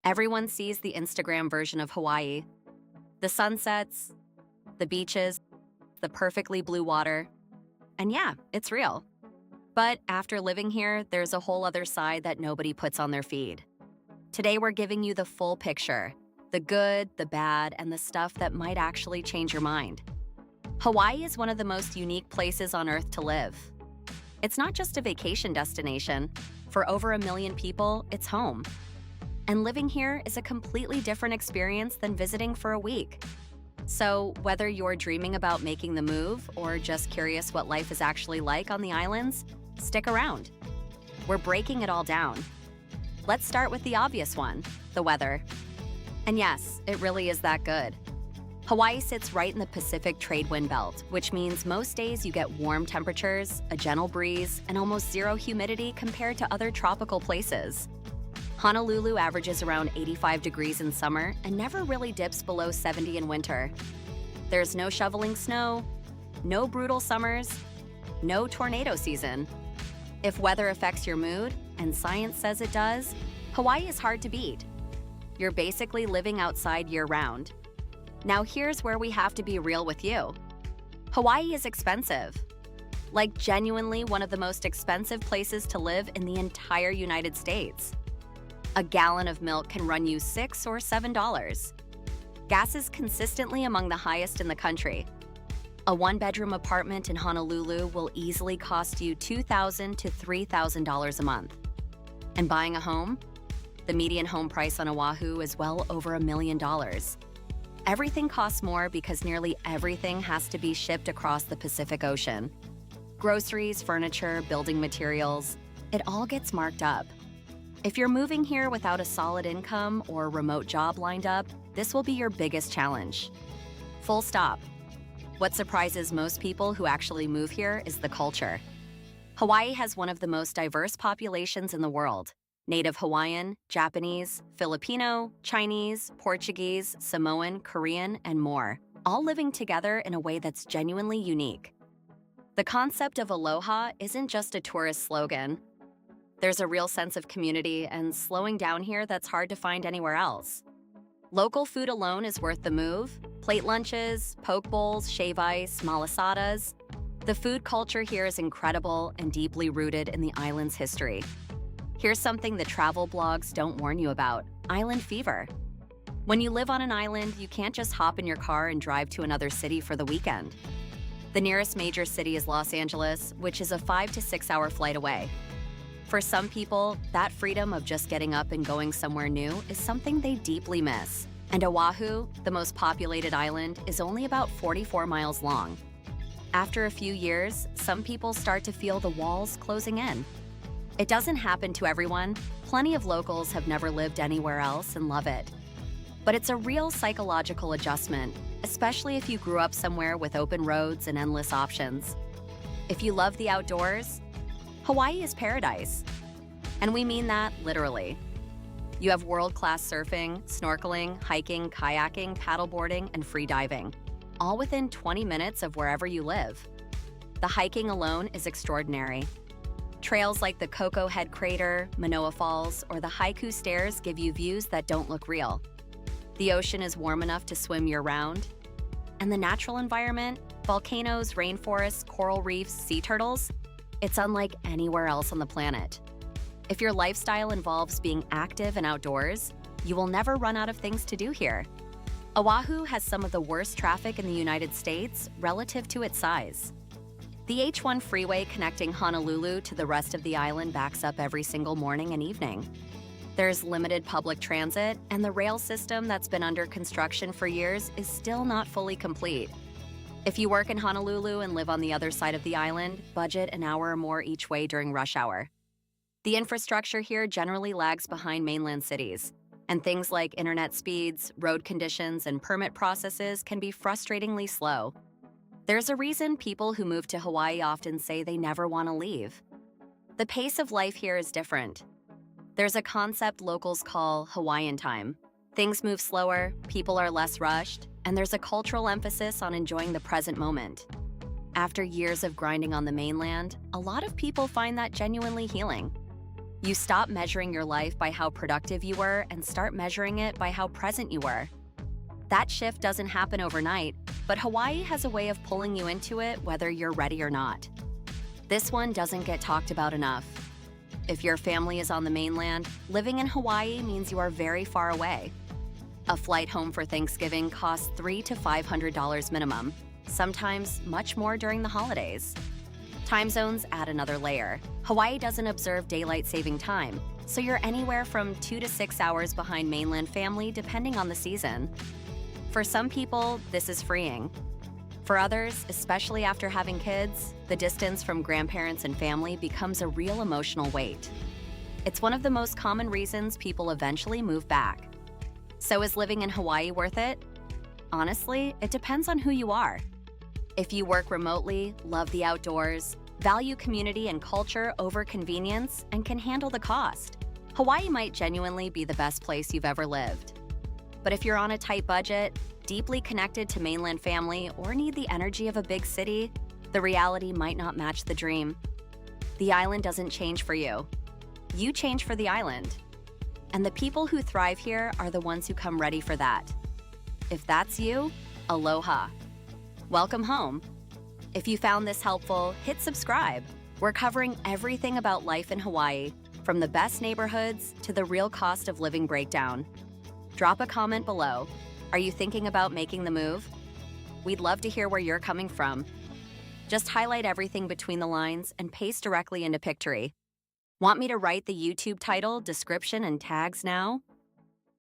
Everyone sees the Instagram version of Hawaii. The sunsets, the beaches, the perfectly blue water. And yeah, it's real. But after living here, there's a whole other side that nobody puts on their feed. Today, we're giving you the full picture, the good, the bad, and the stuff that might actually change your mind. Hawaii is one of the most unique places on Earth to live. It's not just a vacation destination. For over 1 million people, it's home. And living here is a completely different experience than visiting for a week. So, whether you're dreaming about making the move or just curious what life is actually like on the islands, stick around. We're breaking it all down. Let's start with the obvious one, the weather. And yes, it really is that good. Hawaii sits right in the Pacific trade wind belt, which means most days you get warm temperatures, a gentle breeze, and almost zero humidity compared to other tropical places. Honolulu averages around 85 degrees in summer and never really dips below 70 in winter. There's no shoveling snow, no brutal summers, no tornado season. If weather affects your mood, and science says it does, Hawaii is hard to beat. You're basically living outside year-round. Now here's where we have to be real with you. Hawaii is expensive. Like genuinely one of the most expensive places to live in the entire United States. A gallon of milk can run you $6 or $7. Gas is consistently among the highest in the country. A one-bedroom apartment in Honolulu will easily cost you $2,000 to $3,000 a month. And buying a home? The median home price on Oahu is well over $1 million. Everything costs more because nearly everything has to be shipped across the Pacific Ocean. Groceries, furniture, building materials, it all gets marked up. If you're moving here without a solid income or a remote job lined up, this will be your biggest challenge. Full stop. What surprises most people who actually move here is the culture. Hawaii has one of the most diverse populations in the world. Native Hawaiian, Japanese, Filipino, Chinese, Portuguese, Samoan, Korean, and more, all living together in a way that's genuinely unique. The concept of aloha isn't just a tourist slogan. There's a real sense of community and slowing down here that's hard to find anywhere else. Local food alone is worth the move. Plate lunches, poke bowls, shave ice, malasadas. The food culture here is incredible and deeply rooted in the island's history. Here's something the travel blogs don't warn you about: island fever. When you live on an island, you can't just hop in your car and drive to another city for the weekend. The nearest major city is Los Angeles, which is a 5 to 6 hour flight away. For some people, that freedom of just getting up and going somewhere new is something they deeply miss. And Oahu, the most populated island, is only about 44 miles long. After a few years, some people start to feel the walls closing in. It doesn't happen to everyone. Plenty of locals have never lived anywhere else and love it. But it's a real psychological adjustment, especially if you grew up somewhere with open roads and endless options. If you love the outdoors, Hawaii is paradise. And we mean that literally. You have world-class surfing, snorkeling, hiking, kayaking, paddleboarding, and free diving, all within 20 minutes of wherever you live. The hiking alone is extraordinary. Trails like the Coco Head Crater, Manoa Falls, or the Haiku Stairs give you views that don't look real. The ocean is warm enough to swim year-round. And the natural environment, volcanoes, rainforests, coral reefs, sea turtles, it's unlike anywhere else on the planet. If your lifestyle involves being active and outdoors, you will never run out of things to do here. Oahu has some of the worst traffic in the United States relative to its size. The H1 freeway connecting Honolulu to the rest of the island backs up every single morning and evening. There's limited public transit, and the rail system that's been under construction for years is still not fully complete. If you work in Honolulu and live on the other side of the island, budget an hour or more each way during rush hour. The infrastructure here generally lags behind mainland cities, and things like internet speeds, road conditions, and permit processes can be frustratingly slow. There's a reason people who move to Hawaii often say they never want to leave. The pace of life here is different. There's a concept locals call Hawaiian time. Things move slower, people are less rushed, and there's a cultural emphasis on enjoying the present moment. After years of grinding on the mainland, a lot of people find that genuinely healing. You stop measuring your life by how productive you were and start measuring it by how present you were. That shift doesn't happen overnight, but Hawaii has a way of pulling you into it whether you're ready or not. This one doesn't get talked about enough. If your family is on the mainland, living in Hawaii means you are very far away. A flight home for Thanksgiving costs $300 to $500 minimum, sometimes much more during the holidays. Time zones add another layer. Hawaii doesn't observe daylight saving time, so you're anywhere from 2 to 6 hours behind mainland family depending on the season. For some people, this is freeing. For others, especially after having kids, the distance from grandparents and family becomes a real emotional weight. It's one of the most common reasons people eventually move back. So is living in Hawaii worth it? Honestly, it depends on who you are. If you work remotely, love the outdoors, value community and culture over convenience, and can handle the cost, Hawaii might genuinely be the best place you've ever lived. But if you're on a tight budget, deeply connected to mainland family, or need the energy of a big city, the reality might not match the dream. The island doesn't change for you. You change for the island. And the people who thrive here are the ones who come ready for that. If that's you, aloha. Welcome home. If you found this helpful, hit subscribe. We're covering everything about life in Hawaii, from the best neighborhoods to the real cost of living breakdown. Drop a comment below. Are you thinking about making the move? We'd love to hear where you're coming from. Just highlight everything between the lines and paste directly into Pictory. Want me to write the YouTube title, description, and tags now?